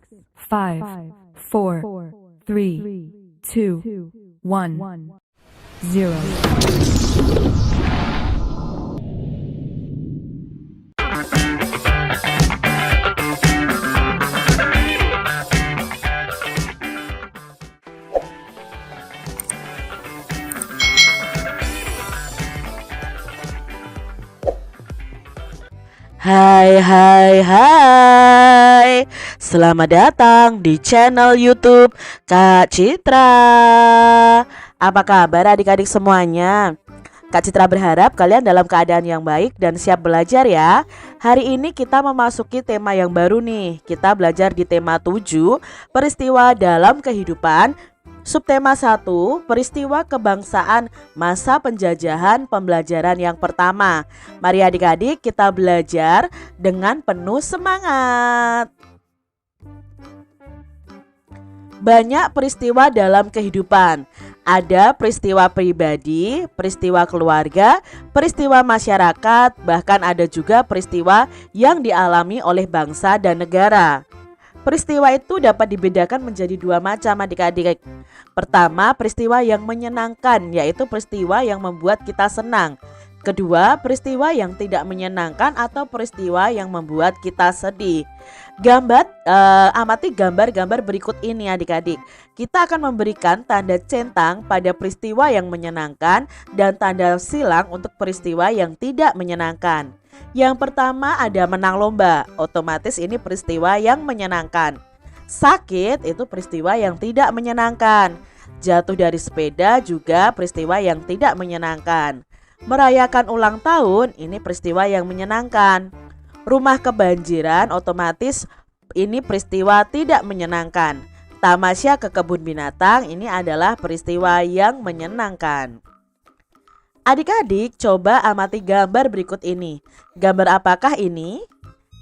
5, 4, 3, 2, 1, 0. Hai. Selamat datang di channel YouTube Kak Citra. Apa kabar adik-adik semuanya? Kak Citra berharap kalian dalam keadaan yang baik dan siap belajar ya. Hari ini kita memasuki tema yang baru nih. Kita belajar di tema 7, peristiwa dalam kehidupan. Subtema 1, peristiwa kebangsaan masa penjajahan pembelajaran yang pertama. Mari adik-adik kita belajar dengan penuh semangat. Banyak peristiwa dalam kehidupan. Ada peristiwa pribadi, peristiwa keluarga, peristiwa masyarakat, bahkan ada juga peristiwa yang dialami oleh bangsa dan negara. Peristiwa itu dapat dibedakan menjadi dua macam adik-adik. Pertama, peristiwa yang menyenangkan, yaitu peristiwa yang membuat kita senang. Kedua, peristiwa yang tidak menyenangkan atau peristiwa yang membuat kita sedih. Amati gambar-gambar berikut ini adik-adik. Kita akan memberikan tanda centang pada peristiwa yang menyenangkan dan tanda silang untuk peristiwa yang tidak menyenangkan. Yang pertama ada menang lomba, otomatis ini peristiwa yang menyenangkan. Sakit itu peristiwa yang tidak menyenangkan. Jatuh dari sepeda juga peristiwa yang tidak menyenangkan. Merayakan ulang tahun ini peristiwa yang menyenangkan. Rumah kebanjiran otomatis ini peristiwa tidak menyenangkan. Tamasya ke kebun binatang ini adalah peristiwa yang menyenangkan. Adik-adik coba amati gambar berikut ini. Gambar apakah ini?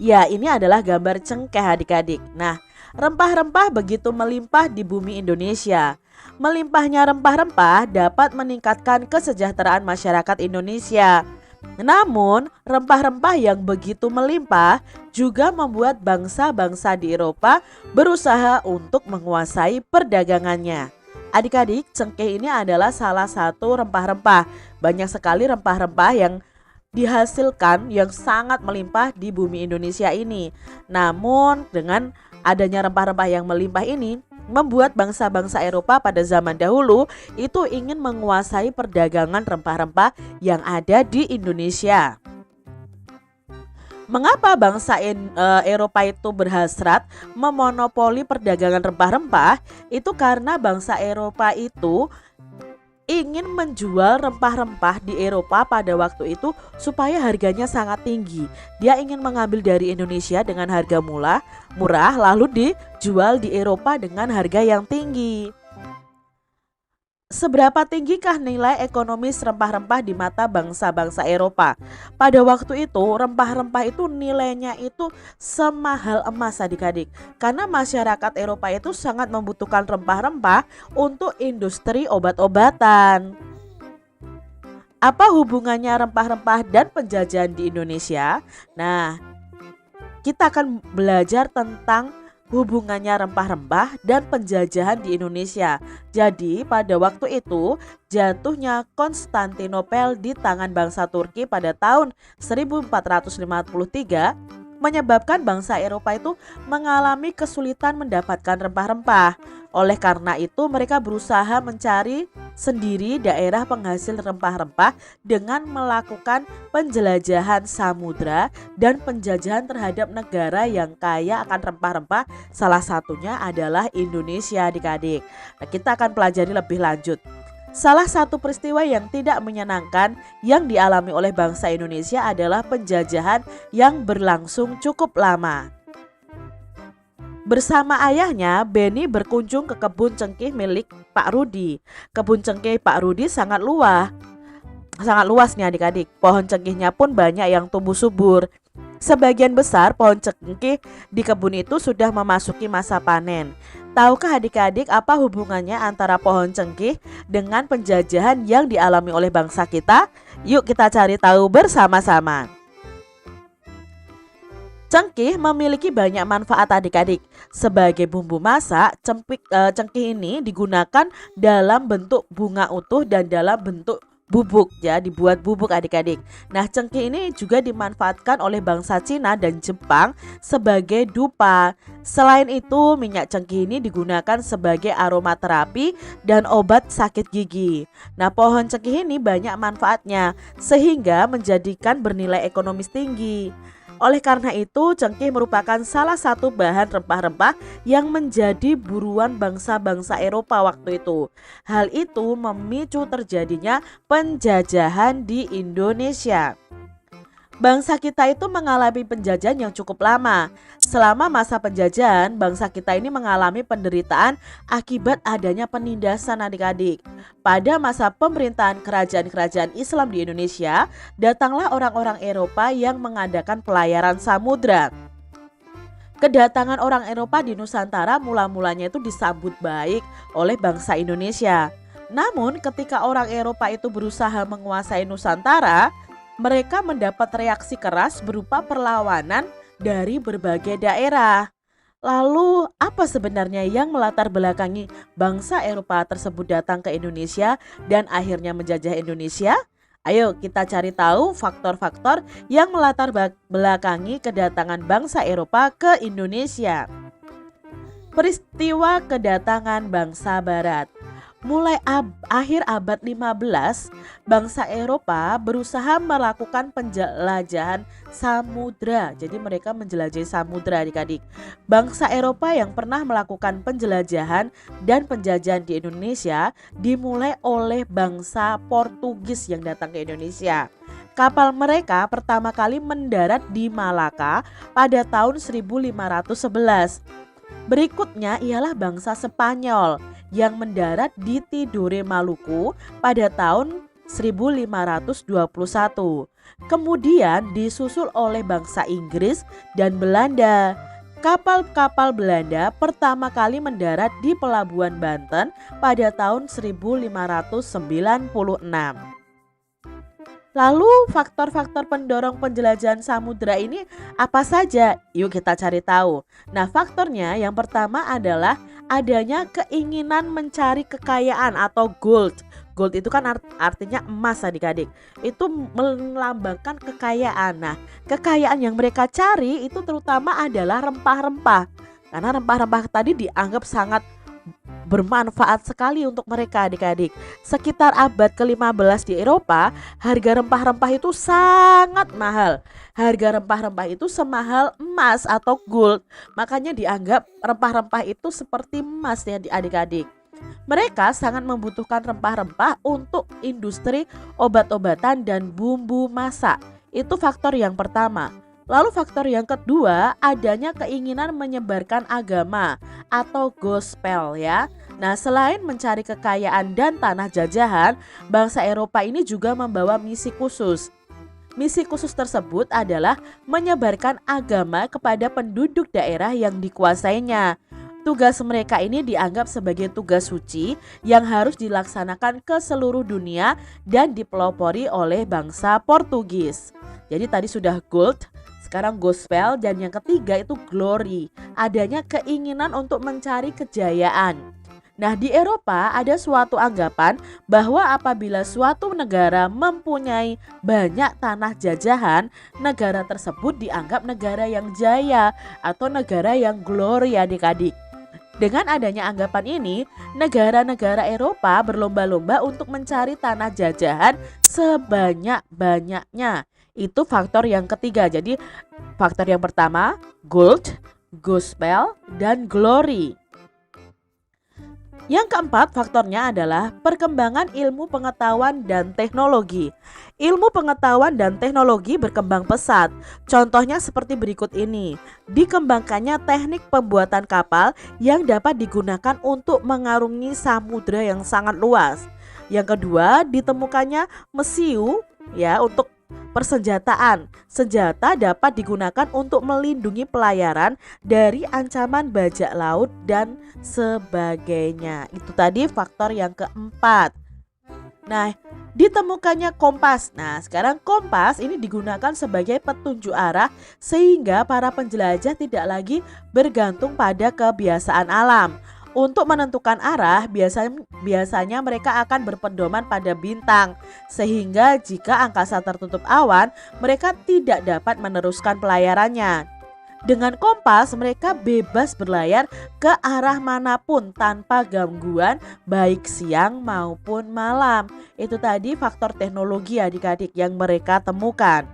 Ya, ini adalah gambar cengkeh adik-adik. Nah, rempah-rempah begitu melimpah di bumi Indonesia. Melimpahnya rempah-rempah dapat meningkatkan kesejahteraan masyarakat Indonesia. Namun, rempah-rempah yang begitu melimpah juga membuat bangsa-bangsa di Eropa berusaha untuk menguasai perdagangannya. Adik-adik, cengkeh ini adalah salah satu rempah-rempah. Banyak sekali rempah-rempah yang dihasilkan yang sangat melimpah di bumi Indonesia ini. Namun, dengan adanya rempah-rempah yang melimpah ini membuat bangsa-bangsa Eropa pada zaman dahulu itu ingin menguasai perdagangan rempah-rempah yang ada di Indonesia. Mengapa bangsa Eropa itu berhasrat memonopoli perdagangan rempah-rempah? Itu karena bangsa Eropa itu ingin menjual rempah-rempah di Eropa pada waktu itu supaya harganya sangat tinggi. Dia ingin mengambil dari Indonesia dengan harga murah lalu dijual di Eropa dengan harga yang tinggi. Seberapa tinggikah nilai ekonomis rempah-rempah di mata bangsa-bangsa Eropa? Pada waktu itu rempah-rempah itu nilainya itu semahal emas adik-adik. Karena masyarakat Eropa itu sangat membutuhkan rempah-rempah untuk industri obat-obatan. Apa hubungannya rempah-rempah dan penjajahan di Indonesia? Nah, kita akan belajar tentang hubungannya rempah-rempah dan penjajahan di Indonesia. Jadi pada waktu itu jatuhnya Konstantinopel di tangan bangsa Turki pada tahun 1453 menyebabkan bangsa Eropa itu mengalami kesulitan mendapatkan rempah-rempah. Oleh karena itu mereka berusaha mencari sendiri daerah penghasil rempah-rempah dengan melakukan penjelajahan samudra dan penjajahan terhadap negara yang kaya akan rempah-rempah. Salah satunya adalah Indonesia adik-adik. Nah, kita akan pelajari lebih lanjut. Salah satu peristiwa yang tidak menyenangkan yang dialami oleh bangsa Indonesia adalah penjajahan yang berlangsung cukup lama. Bersama ayahnya, Beni berkunjung ke kebun cengkeh milik Pak Rudi. Kebun cengkeh Pak Rudi sangat luas nih adik-adik. Pohon cengkehnya pun banyak yang tumbuh subur. Sebagian besar pohon cengkeh di kebun itu sudah memasuki masa panen. Tahukah adik-adik apa hubungannya antara pohon cengkeh dengan penjajahan yang dialami oleh bangsa kita? Yuk kita cari tahu bersama-sama. Cengkeh memiliki banyak manfaat adik-adik. Sebagai bumbu masak, cengkeh ini digunakan dalam bentuk bunga utuh dan dalam bentuk bubuk ya, dibuat bubuk adik-adik. Nah, cengkeh ini juga dimanfaatkan oleh bangsa Cina dan Jepang sebagai dupa. Selain itu, minyak cengkeh ini digunakan sebagai aromaterapi dan obat sakit gigi. Nah, pohon cengkeh ini banyak manfaatnya sehingga menjadikan bernilai ekonomis tinggi. Oleh karena itu, cengkeh merupakan salah satu bahan rempah-rempah yang menjadi buruan bangsa-bangsa Eropa waktu itu. Hal itu memicu terjadinya penjajahan di Indonesia. Bangsa kita itu mengalami penjajahan yang cukup lama. Selama masa penjajahan, bangsa kita ini mengalami penderitaan akibat adanya penindasan adik-adik. Pada masa pemerintahan kerajaan-kerajaan Islam di Indonesia, datanglah orang-orang Eropa yang mengadakan pelayaran samudra. Kedatangan orang Eropa di Nusantara mula-mulanya itu disambut baik oleh bangsa Indonesia. Namun ketika orang Eropa itu berusaha menguasai Nusantara, mereka mendapat reaksi keras berupa perlawanan dari berbagai daerah. Lalu apa sebenarnya yang melatar belakangi bangsa Eropa tersebut datang ke Indonesia dan akhirnya menjajah Indonesia? Ayo kita cari tahu faktor-faktor yang melatar belakangi kedatangan bangsa Eropa ke Indonesia. Peristiwa kedatangan bangsa Barat. Mulai akhir abad 15, bangsa Eropa berusaha melakukan penjelajahan samudra. Jadi mereka menjelajahi samudra adik-adik. Bangsa Eropa yang pernah melakukan penjelajahan dan penjajahan di Indonesia dimulai oleh bangsa Portugis yang datang ke Indonesia. Kapal mereka pertama kali mendarat di Malaka pada tahun 1511. Berikutnya ialah bangsa Spanyol yang mendarat di Tidore Maluku pada tahun 1521. Kemudian disusul oleh bangsa Inggris dan Belanda. Kapal-kapal Belanda pertama kali mendarat di Pelabuhan Banten pada tahun 1596. Lalu faktor-faktor pendorong penjelajahan samudra ini apa saja? Yuk kita cari tahu. Nah, faktornya yang pertama adalah adanya keinginan mencari kekayaan atau gold. Gold itu kan artinya emas adik-adik. Itu melambangkan kekayaan. Nah, kekayaan yang mereka cari itu terutama adalah rempah-rempah. Karena rempah-rempah tadi dianggap sangat bermanfaat sekali untuk mereka adik-adik. Sekitar abad ke-15 di Eropa, harga rempah-rempah itu sangat mahal. Harga rempah-rempah itu semahal emas atau gold. Makanya dianggap rempah-rempah itu seperti emas ya adik-adik. Mereka sangat membutuhkan rempah-rempah untuk industri obat-obatan dan bumbu masak. Itu faktor yang pertama. Lalu faktor yang kedua, adanya keinginan menyebarkan agama atau gospel ya. Nah, selain mencari kekayaan dan tanah jajahan, bangsa Eropa ini juga membawa misi khusus. Misi khusus tersebut adalah menyebarkan agama kepada penduduk daerah yang dikuasainya. Tugas mereka ini dianggap sebagai tugas suci yang harus dilaksanakan ke seluruh dunia dan dipelopori oleh bangsa Portugis. Jadi tadi sudah gold, sekarang gospel, dan yang ketiga itu glory, adanya keinginan untuk mencari kejayaan. Nah, di Eropa ada suatu anggapan bahwa apabila suatu negara mempunyai banyak tanah jajahan, negara tersebut dianggap negara yang jaya atau negara yang glory adik-adik. Dengan adanya anggapan ini, negara-negara Eropa berlomba-lomba untuk mencari tanah jajahan sebanyak-banyaknya. Itu faktor yang ketiga. Jadi faktor yang pertama gold, gospel, dan glory. Yang keempat faktornya adalah perkembangan ilmu pengetahuan dan teknologi. Ilmu pengetahuan dan teknologi berkembang pesat. Contohnya seperti berikut ini. Dikembangkannya teknik pembuatan kapal yang dapat digunakan untuk mengarungi samudra yang sangat luas. Yang kedua, ditemukannya mesiu ya untuk persenjataan. Senjata dapat digunakan untuk melindungi pelayaran dari ancaman bajak laut dan sebagainya. Itu tadi faktor yang keempat. Nah, Ditemukannya kompas. Nah, sekarang kompas ini digunakan sebagai petunjuk arah sehingga para penjelajah tidak lagi bergantung pada kebiasaan alam. Untuk menentukan arah, biasanya mereka akan berpedoman pada bintang, sehingga jika angkasa tertutup awan, mereka tidak dapat meneruskan pelayarannya. Dengan kompas, mereka bebas berlayar ke arah manapun tanpa gangguan baik siang maupun malam. Itu tadi faktor teknologi adik-adik yang mereka temukan.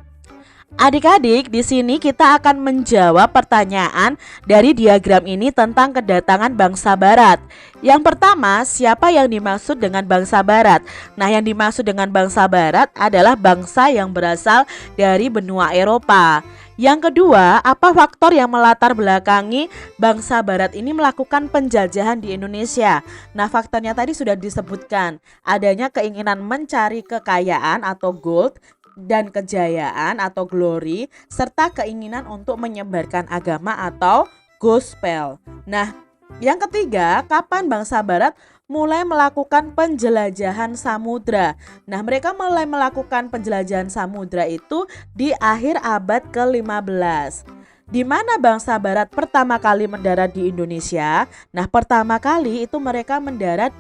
Adik-adik, di sini kita akan menjawab pertanyaan dari diagram ini tentang kedatangan bangsa barat. Yang pertama, siapa yang dimaksud dengan bangsa barat? Nah, yang dimaksud dengan bangsa barat adalah bangsa yang berasal dari benua Eropa. Yang kedua, apa faktor yang melatar belakangi bangsa barat ini melakukan penjajahan di Indonesia? Nah, faktornya tadi sudah disebutkan, adanya keinginan mencari kekayaan atau gold dan kejayaan atau glory, serta keinginan untuk menyebarkan agama atau gospel. Nah, yang ketiga, kapan bangsa barat mulai melakukan penjelajahan samudra? Nah, mereka mulai melakukan penjelajahan samudra itu di akhir abad ke-15. Di mana bangsa barat pertama kali mendarat di Indonesia? Nah, pertama kali itu mereka mendarat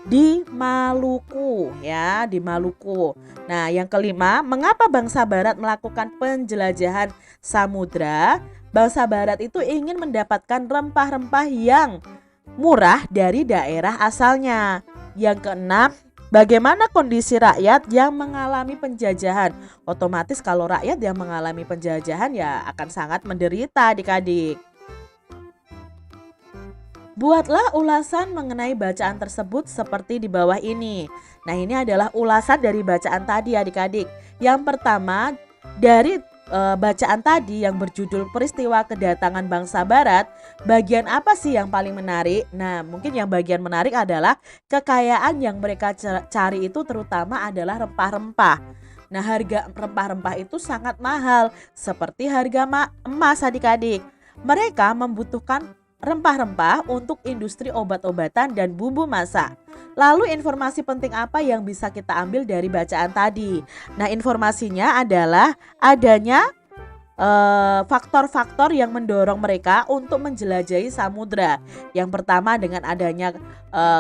di Maluku, ya, di Maluku. Nah, yang kelima, mengapa bangsa barat melakukan penjelajahan samudra? Bangsa barat itu ingin mendapatkan rempah-rempah yang murah dari daerah asalnya. Yang keenam, bagaimana kondisi rakyat yang mengalami penjajahan? Otomatis kalau rakyat yang mengalami penjajahan ya akan sangat menderita adik-adik. Buatlah ulasan mengenai bacaan tersebut seperti di bawah ini. Nah, ini adalah ulasan dari bacaan tadi adik-adik. Yang pertama, dari bacaan tadi yang berjudul peristiwa kedatangan bangsa barat, bagian apa sih yang paling menarik? Nah, mungkin yang bagian menarik adalah kekayaan yang mereka cari itu terutama adalah rempah-rempah. Nah, harga rempah-rempah itu sangat mahal, seperti harga emas adik-adik. Mereka membutuhkan rempah-rempah untuk industri obat-obatan dan bumbu masak. Lalu informasi penting apa yang bisa kita ambil dari bacaan tadi? Nah, informasinya adalah adanya faktor-faktor yang mendorong mereka untuk menjelajahi samudra. Yang pertama dengan adanya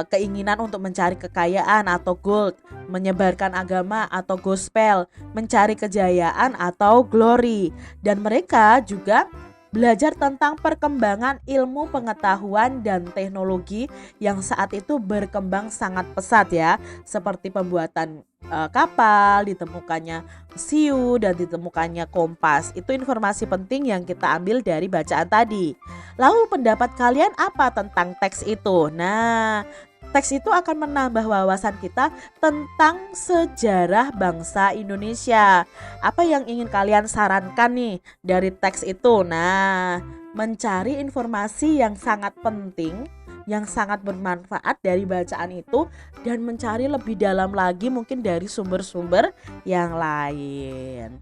keinginan untuk mencari kekayaan atau gold, menyebarkan agama atau gospel, mencari kejayaan atau glory. Dan mereka juga belajar tentang perkembangan ilmu pengetahuan dan teknologi yang saat itu berkembang sangat pesat ya, seperti pembuatan kapal, ditemukannya siu dan ditemukannya kompas. Itu informasi penting yang kita ambil dari bacaan tadi. Lalu pendapat kalian apa tentang teks itu? Nah, teks itu akan menambah wawasan kita tentang sejarah bangsa Indonesia. Apa yang ingin kalian sarankan nih dari teks itu? Nah, mencari informasi yang sangat penting, yang sangat bermanfaat dari bacaan itu, dan mencari lebih dalam lagi mungkin dari sumber-sumber yang lain.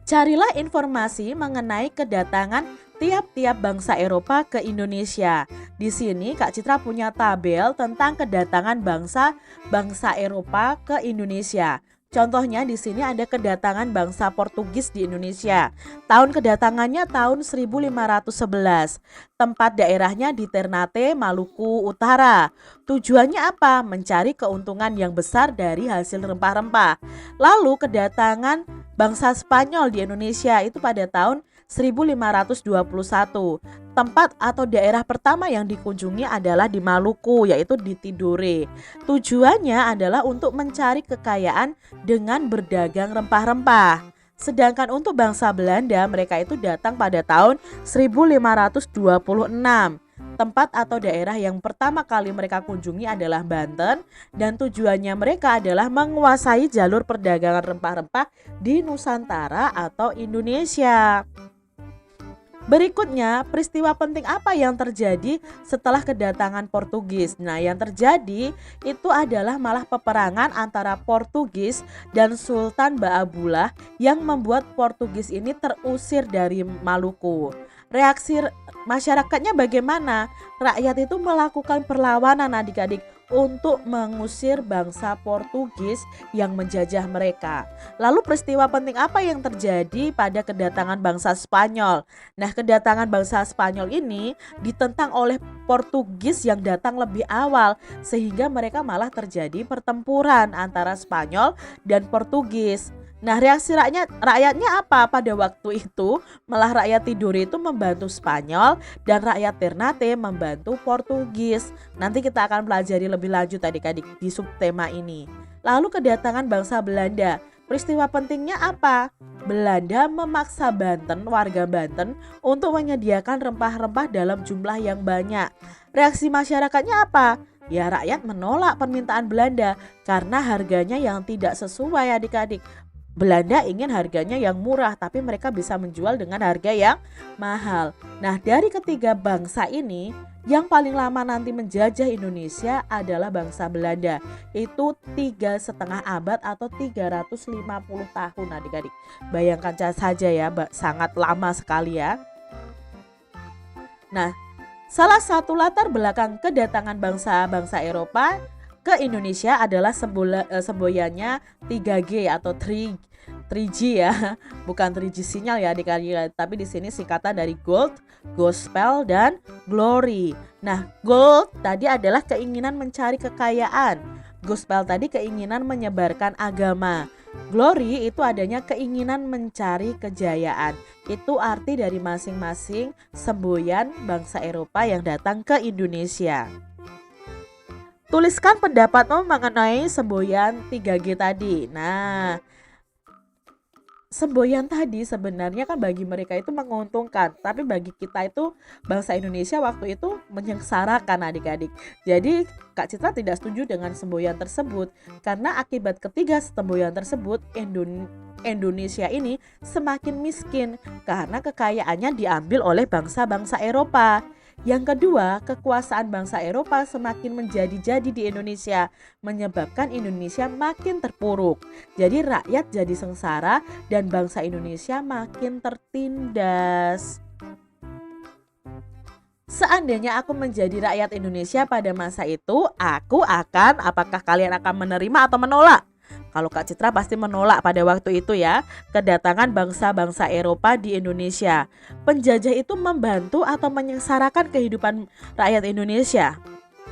Carilah informasi mengenai kedatangan tiap-tiap bangsa Eropa ke Indonesia. Di sini Kak Citra punya tabel tentang kedatangan bangsa Eropa ke Indonesia. Contohnya di sini ada kedatangan bangsa Portugis di Indonesia. Tahun kedatangannya tahun 1511. Tempat daerahnya di Ternate, Maluku Utara. Tujuannya apa? Mencari keuntungan yang besar dari hasil rempah-rempah. Lalu kedatangan bangsa Spanyol di Indonesia itu pada tahun 1521. Tempat atau daerah pertama yang dikunjungi adalah di Maluku, yaitu di Tidore. Tujuannya adalah untuk mencari kekayaan dengan berdagang rempah-rempah. Sedangkan untuk bangsa Belanda, mereka itu datang pada tahun 1526. Tempat atau daerah yang pertama kali mereka kunjungi adalah Banten, dan tujuannya mereka adalah menguasai jalur perdagangan rempah-rempah di Nusantara atau Indonesia. Berikutnya, peristiwa penting apa yang terjadi setelah kedatangan Portugis? Nah, yang terjadi itu adalah malah peperangan antara Portugis dan Sultan Baabullah yang membuat Portugis ini terusir dari Maluku. Reaksi masyarakatnya bagaimana? Rakyat itu melakukan perlawanan adik-adik untuk mengusir bangsa Portugis yang menjajah mereka. Lalu peristiwa penting apa yang terjadi pada kedatangan bangsa Spanyol? Nah, kedatangan bangsa Spanyol ini ditentang oleh Portugis yang datang lebih awal, sehingga mereka malah terjadi pertempuran antara Spanyol dan Portugis. Nah, reaksi rakyatnya apa pada waktu itu? Malah rakyat Tidore itu membantu Spanyol dan rakyat Ternate membantu Portugis. Nanti kita akan pelajari lebih lanjut adik-adik di subtema ini. Lalu kedatangan bangsa Belanda. Peristiwa pentingnya apa? Belanda memaksa warga Banten untuk menyediakan rempah-rempah dalam jumlah yang banyak. Reaksi masyarakatnya apa? Ya, rakyat menolak permintaan Belanda karena harganya yang tidak sesuai adik-adik. Belanda ingin harganya yang murah, tapi mereka bisa menjual dengan harga yang mahal. Nah, dari ketiga bangsa ini, yang paling lama nanti menjajah Indonesia adalah bangsa Belanda. Itu 3,5 abad atau 350 tahun adik-adik. Bayangkan saja ya, sangat lama sekali ya. Nah, salah satu latar belakang kedatangan bangsa-bangsa Eropa ke Indonesia adalah semboyannya 3G atau 3G ya, bukan 3G sinyal ya adik-adik, tapi di sini singkatan dari gold, gospel, dan glory. Nah, gold tadi adalah keinginan mencari kekayaan, gospel tadi keinginan menyebarkan agama, glory itu adanya keinginan mencari kejayaan. Itu arti dari masing-masing semboyan bangsa Eropa yang datang ke Indonesia. Tuliskan pendapatmu mengenai semboyan 3G tadi. Nah, semboyan tadi sebenarnya kan bagi mereka itu menguntungkan, tapi bagi kita itu bangsa Indonesia waktu itu menyengsarakan adik-adik. Jadi Kak Citra tidak setuju dengan semboyan tersebut, karena akibat ketiga semboyan tersebut Indonesia ini semakin miskin karena kekayaannya diambil oleh bangsa-bangsa Eropa. Yang kedua, kekuasaan bangsa Eropa semakin menjadi-jadi di Indonesia, menyebabkan Indonesia makin terpuruk. Jadi rakyat jadi sengsara dan bangsa Indonesia makin tertindas. Seandainya aku menjadi rakyat Indonesia pada masa itu, apakah kalian akan menerima atau menolak? Kalau Kak Citra pasti menolak pada waktu itu ya, kedatangan bangsa-bangsa Eropa di Indonesia. Penjajah itu membantu atau menyengsarakan kehidupan rakyat Indonesia?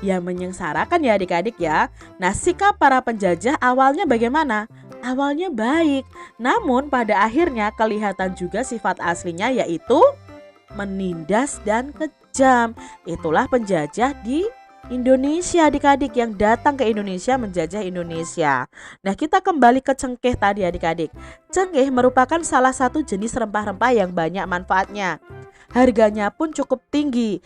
Ya, menyengsarakan ya adik-adik ya. Nah, sikap para penjajah awalnya bagaimana? Awalnya baik, namun pada akhirnya kelihatan juga sifat aslinya, yaitu menindas dan kejam. Itulah penjajah di Indonesia adik-adik yang datang ke Indonesia menjajah Indonesia. Nah, kita kembali ke cengkeh tadi adik-adik. Cengkeh merupakan salah satu jenis rempah-rempah yang banyak manfaatnya. Harganya pun cukup tinggi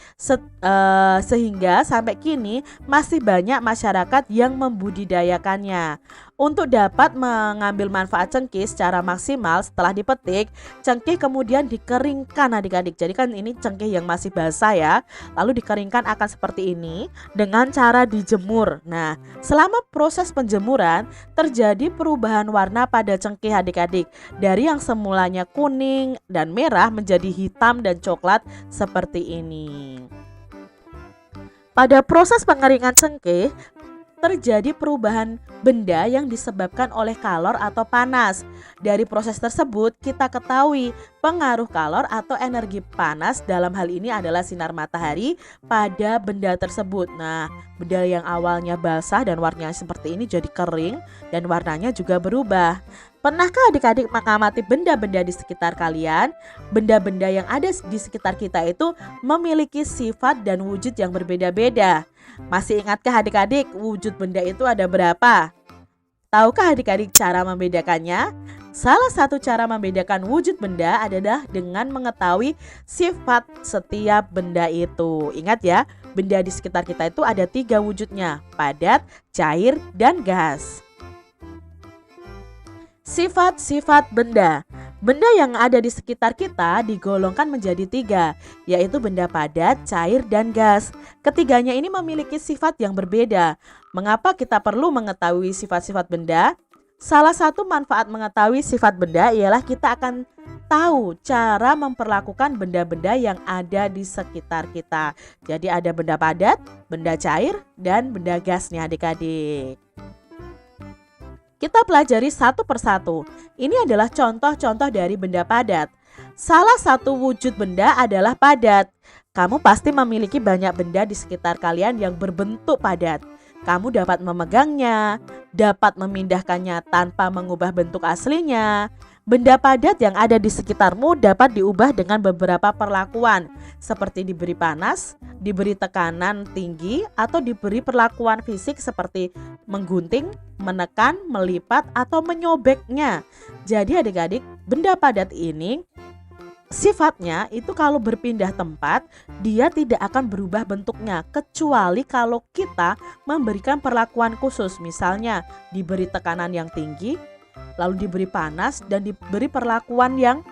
sehingga sampai kini masih banyak masyarakat yang membudidayakannya. Untuk dapat mengambil manfaat cengkeh secara maksimal setelah dipetik, cengkeh kemudian dikeringkan adik-adik. Jadi kan ini cengkeh yang masih basah ya, lalu dikeringkan akan seperti ini dengan cara dijemur. Nah, selama proses penjemuran terjadi perubahan warna pada cengkeh adik-adik. Dari yang semulanya kuning dan merah menjadi hitam dan coklat seperti ini. Pada proses pengeringan cengkeh terjadi perubahan benda yang disebabkan oleh kalor atau panas. Dari proses tersebut kita ketahui pengaruh kalor atau energi panas dalam hal ini adalah sinar matahari pada benda tersebut. Nah, benda yang awalnya basah dan warnanya seperti ini jadi kering dan warnanya juga berubah. Pernahkah adik-adik mengamati benda-benda di sekitar kalian? Benda-benda yang ada di sekitar kita itu memiliki sifat dan wujud yang berbeda-beda. Masih ingatkah adik-adik wujud benda itu ada berapa? Tahukah adik-adik cara membedakannya? Salah satu cara membedakan wujud benda adalah dengan mengetahui sifat setiap benda itu. Ingat ya, benda di sekitar kita itu ada 3 wujudnya, padat, cair, dan gas. Sifat-sifat benda. Benda yang ada di sekitar kita digolongkan menjadi 3, yaitu benda padat, cair, dan gas. Ketiganya ini memiliki sifat yang berbeda. Mengapa kita perlu mengetahui sifat-sifat benda? Salah satu manfaat mengetahui sifat benda ialah kita akan tahu cara memperlakukan benda-benda yang ada di sekitar kita. Jadi ada benda padat, benda cair, dan benda gas nih adik-adik. Kita pelajari satu persatu. Ini adalah contoh-contoh dari benda padat. Salah satu wujud benda adalah padat. Kamu pasti memiliki banyak benda di sekitar kalian yang berbentuk padat. Kamu dapat memegangnya, dapat memindahkannya tanpa mengubah bentuk aslinya. Benda padat yang ada di sekitarmu dapat diubah dengan beberapa perlakuan, seperti diberi panas, diberi tekanan tinggi, atau diberi perlakuan fisik seperti menggunting, menekan, melipat, atau menyobeknya. Jadi adik-adik, benda padat ini sifatnya itu kalau berpindah tempat, dia tidak akan berubah bentuknya kecuali kalau kita memberikan perlakuan khusus. Misalnya diberi tekanan yang tinggi, lalu diberi panas, dan diberi perlakuan yang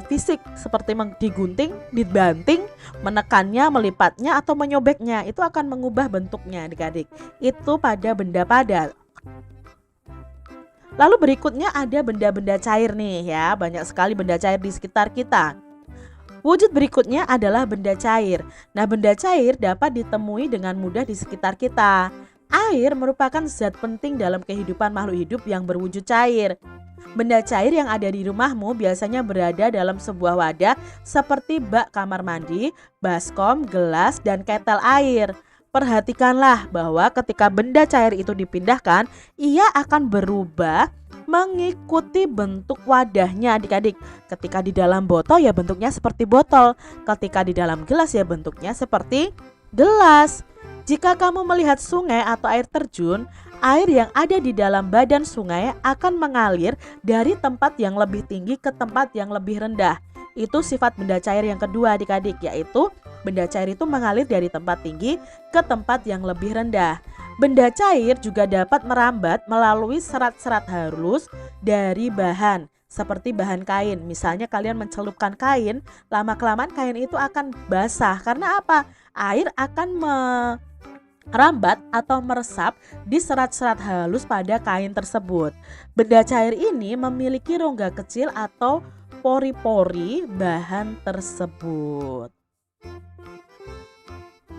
fisik seperti digunting, dibanting, menekannya, melipatnya, atau menyobeknya. Itu akan mengubah bentuknya adik-adik. Itu pada benda padat. Lalu berikutnya ada benda-benda cair nih ya, banyak sekali benda cair di sekitar kita. Wujud berikutnya adalah benda cair. Nah, benda cair dapat ditemui dengan mudah di sekitar kita. Air merupakan zat penting dalam kehidupan makhluk hidup yang berwujud cair. Benda cair yang ada di rumahmu biasanya berada dalam sebuah wadah seperti bak kamar mandi, baskom, gelas, dan ketel air. Perhatikanlah bahwa ketika benda cair itu dipindahkan, ia akan berubah mengikuti bentuk wadahnya adik-adik. Ketika di dalam botol ya bentuknya seperti botol. Ketika di dalam gelas ya bentuknya seperti gelas. Jika kamu melihat sungai atau air terjun, air yang ada di dalam badan sungai akan mengalir dari tempat yang lebih tinggi ke tempat yang lebih rendah. Itu sifat benda cair yang kedua adik-adik, yaitu benda cair itu mengalir dari tempat tinggi ke tempat yang lebih rendah. Benda cair juga dapat merambat melalui serat-serat halus dari bahan, seperti bahan kain. Misalnya kalian mencelupkan kain, lama-kelamaan kain itu akan basah. Karena apa? Air akan merambat atau meresap di serat-serat halus pada kain tersebut. Benda cair ini memiliki rongga kecil atau pori-pori bahan tersebut.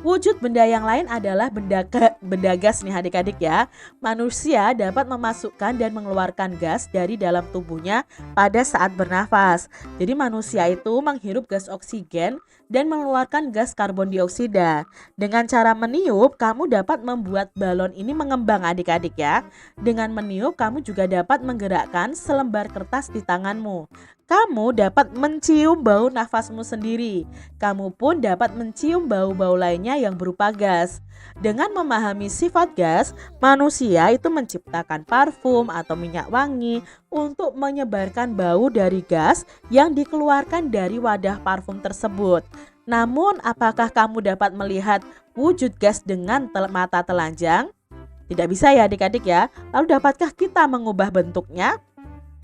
Wujud benda yang lain adalah benda gas nih adik-adik ya. Manusia dapat memasukkan dan mengeluarkan gas dari dalam tubuhnya pada saat bernafas. Jadi manusia itu menghirup gas oksigen dan mengeluarkan gas karbon dioksida. Dengan cara meniup, kamu dapat membuat balon ini mengembang adik-adik ya. Dengan meniup, kamu juga dapat menggerakkan selembar kertas di tanganmu. Kamu dapat mencium bau nafasmu sendiri. Kamu pun dapat mencium bau-bau lainnya yang berupa gas. Dengan memahami sifat gas, manusia itu menciptakan parfum atau minyak wangi untuk menyebarkan bau dari gas yang dikeluarkan dari wadah parfum tersebut. Namun, apakah kamu dapat melihat wujud gas dengan mata telanjang? Tidak bisa ya adik-adik ya. Lalu dapatkah kita mengubah bentuknya?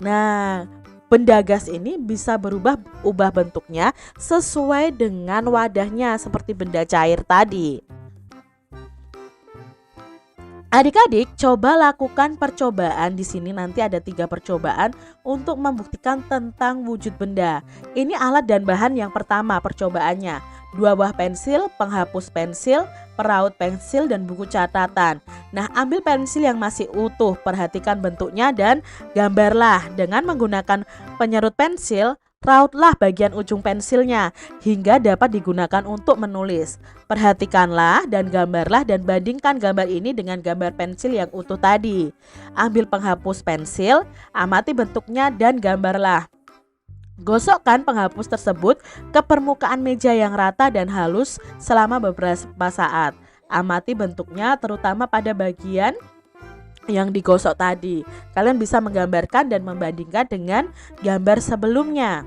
Nah, benda gas ini bisa berubah bentuknya sesuai dengan wadahnya seperti benda cair tadi. Adik-adik, coba lakukan percobaan di sini, nanti ada 3 percobaan untuk membuktikan tentang wujud benda. Ini alat dan bahan yang pertama percobaannya. 2 buah pensil, penghapus pensil, peraut pensil, dan buku catatan. Nah, ambil pensil yang masih utuh, perhatikan bentuknya dan gambarlah. Dengan menggunakan penyerut pensil, rautlah bagian ujung pensilnya hingga dapat digunakan untuk menulis. Perhatikanlah dan gambarlah dan bandingkan gambar ini dengan gambar pensil yang utuh tadi. Ambil penghapus pensil, amati bentuknya dan gambarlah. Gosokkan penghapus tersebut ke permukaan meja yang rata dan halus selama beberapa saat. Amati bentuknya terutama pada bagian yang digosok tadi. Kalian bisa menggambarkan dan membandingkan dengan gambar sebelumnya.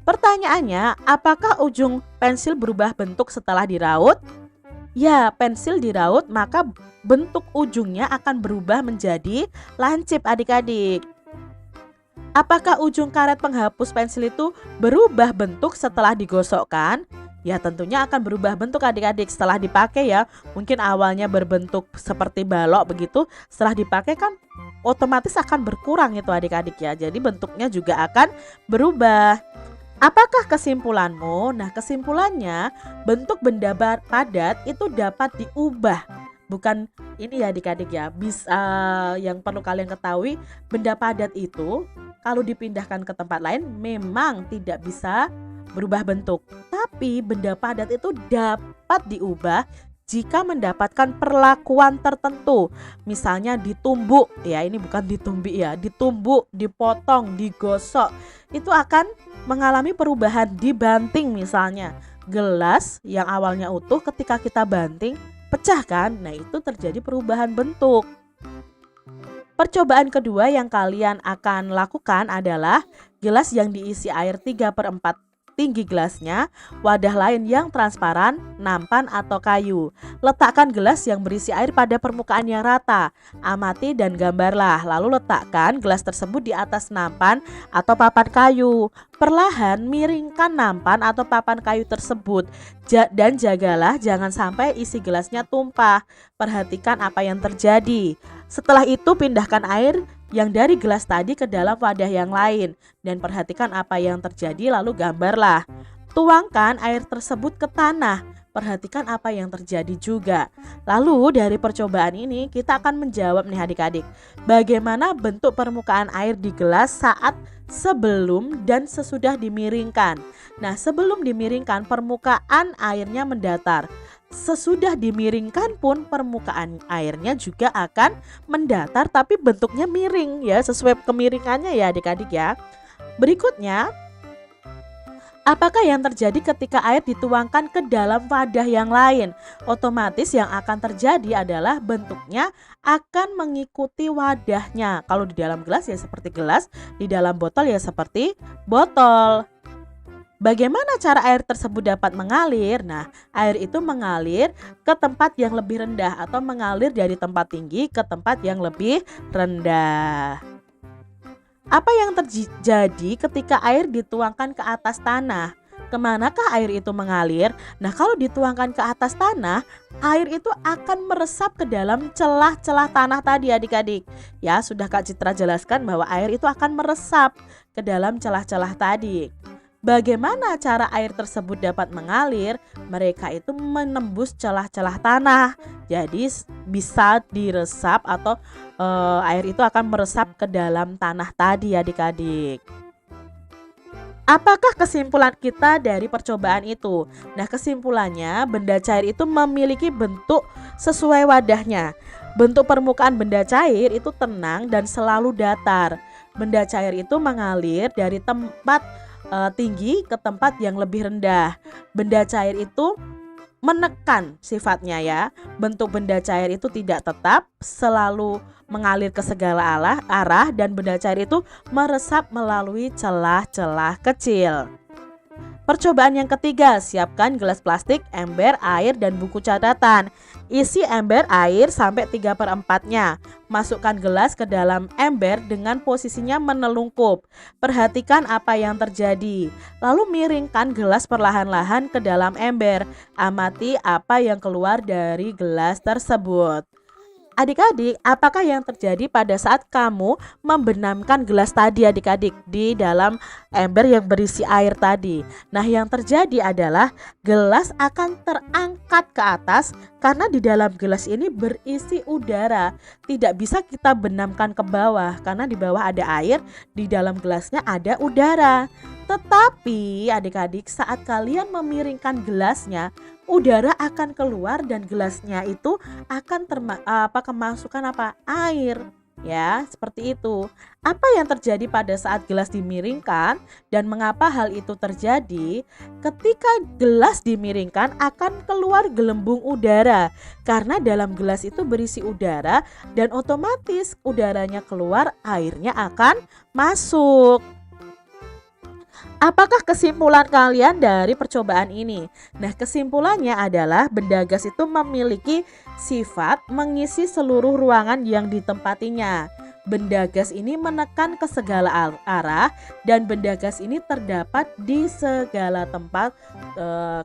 Pertanyaannya, apakah ujung pensil berubah bentuk setelah diraut? Ya, pensil diraut maka bentuk ujungnya akan berubah menjadi lancip adik-adik. Apakah ujung karet penghapus pensil itu berubah bentuk setelah digosokkan? Ya, tentunya akan berubah bentuk adik-adik setelah dipakai ya. Mungkin awalnya berbentuk seperti balok begitu, setelah dipakai kan otomatis akan berkurang itu adik-adik ya. Jadi bentuknya juga akan berubah. Apakah kesimpulanmu? Nah, kesimpulannya bentuk benda padat itu dapat diubah. Bukan ini ya adik-adik ya. Bisa yang perlu kalian ketahui, benda padat itu kalau dipindahkan ke tempat lain memang tidak bisa berubah bentuk. Tapi benda padat itu dapat diubah jika mendapatkan perlakuan tertentu. Misalnya ditumbuk, ya ini bukan ditumbik ya, ditumbuk, dipotong, digosok. Itu akan mengalami perubahan. Dibanting misalnya. Gelas yang awalnya utuh ketika kita banting, pecah kan? Nah, itu terjadi perubahan bentuk. Percobaan kedua yang kalian akan lakukan adalah gelas yang diisi air 3/4 tinggi gelasnya, wadah lain yang transparan, nampan atau kayu. Letakkan gelas yang berisi air pada permukaan yang rata. Amati dan gambarlah, lalu letakkan gelas tersebut di atas nampan atau papan kayu. Perlahan miringkan nampan atau papan kayu tersebut dan jagalah jangan sampai isi gelasnya tumpah. Perhatikan apa yang terjadi. Setelah itu pindahkan air yang dari gelas tadi ke dalam wadah yang lain dan perhatikan apa yang terjadi, lalu gambarlah. Tuangkan air tersebut ke tanah. Perhatikan apa yang terjadi juga. Lalu dari percobaan ini kita akan menjawab nih adik-adik, bagaimana bentuk permukaan air di gelas saat sebelum dan sesudah dimiringkan. Nah, sebelum dimiringkan permukaan airnya mendatar. Sesudah dimiringkan pun permukaan airnya juga akan mendatar tapi bentuknya miring ya, sesuai kemiringannya ya adik-adik ya. Berikutnya, apakah yang terjadi ketika air dituangkan ke dalam wadah yang lain? Otomatis yang akan terjadi adalah bentuknya akan mengikuti wadahnya. Kalau di dalam gelas ya seperti gelas, di dalam botol ya seperti botol. Bagaimana cara air tersebut dapat mengalir? Nah, air itu mengalir ke tempat yang lebih rendah atau mengalir dari tempat tinggi ke tempat yang lebih rendah. Apa yang terjadi ketika air dituangkan ke atas tanah? Kemanakah air itu mengalir? Nah, kalau dituangkan ke atas tanah, air itu akan meresap ke dalam celah-celah tanah tadi adik-adik. Ya, sudah Kak Citra jelaskan bahwa air itu akan meresap ke dalam celah-celah tadi. Bagaimana cara air tersebut dapat mengalir? Mereka itu menembus celah-celah tanah. Jadi bisa diresap atau air itu akan meresap ke dalam tanah tadi adik-adik. Apakah kesimpulan kita dari percobaan itu? Nah, kesimpulannya benda cair itu memiliki bentuk sesuai wadahnya. Bentuk permukaan benda cair itu tenang dan selalu datar. Benda cair itu mengalir dari tempat tinggi ke tempat yang lebih rendah. Benda cair itu menekan sifatnya ya. Bentuk benda cair itu tidak tetap, selalu mengalir ke segala arah dan benda cair itu meresap melalui celah-celah kecil. Percobaan yang ketiga, siapkan gelas plastik, ember, air, dan buku catatan. Isi ember air sampai 3/4-nya. Masukkan gelas ke dalam ember dengan posisinya menelungkup. Perhatikan apa yang terjadi. Lalu miringkan gelas perlahan-lahan ke dalam ember. Amati apa yang keluar dari gelas tersebut. Adik-adik, apakah yang terjadi pada saat kamu membenamkan gelas tadi adik-adik di dalam ember yang berisi air tadi? Nah, yang terjadi adalah gelas akan terangkat ke atas karena di dalam gelas ini berisi udara. Tidak bisa kita benamkan ke bawah karena di bawah ada air, di dalam gelasnya ada udara. Tetapi adik-adik, saat kalian memiringkan gelasnya, udara akan keluar dan gelasnya itu akan kemasukan air ya, seperti itu. Apa yang terjadi pada saat gelas dimiringkan dan mengapa hal itu terjadi? Ketika gelas dimiringkan akan keluar gelembung udara karena dalam gelas itu berisi udara dan otomatis udaranya keluar, airnya akan masuk. Apakah kesimpulan kalian dari percobaan ini? Nah, kesimpulannya adalah benda gas itu memiliki sifat mengisi seluruh ruangan yang ditempatinya. Benda gas ini menekan ke segala arah dan benda gas ini terdapat di segala tempat,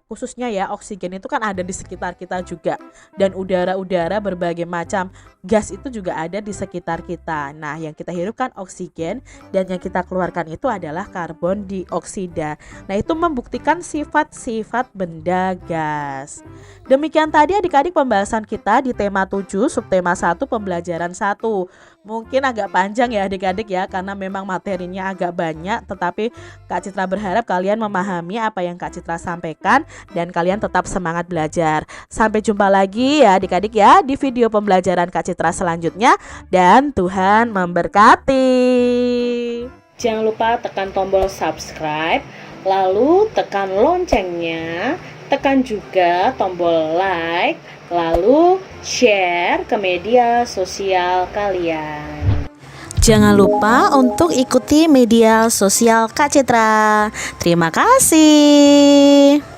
khususnya ya oksigen itu kan ada di sekitar kita juga, dan udara-udara berbagai macam gas itu juga ada di sekitar kita. Nah, yang kita hirup kan oksigen dan yang kita keluarkan itu adalah karbon dioksida. Nah, itu membuktikan sifat-sifat benda gas. Demikian tadi adik-adik pembahasan kita di tema 7 subtema 1 pembelajaran 1. Mungkin agak panjang ya adik-adik ya, karena memang materinya agak banyak, tetapi Kak Citra berharap kalian memahami apa yang Kak Citra sampaikan dan kalian tetap semangat belajar. Sampai jumpa lagi ya adik-adik ya di video pembelajaran Kak Citra selanjutnya, dan Tuhan memberkati. Jangan lupa tekan tombol subscribe, lalu tekan loncengnya, tekan juga tombol like, lalu share ke media sosial kalian. Jangan lupa untuk ikuti media sosial Kak Citra. Terima kasih.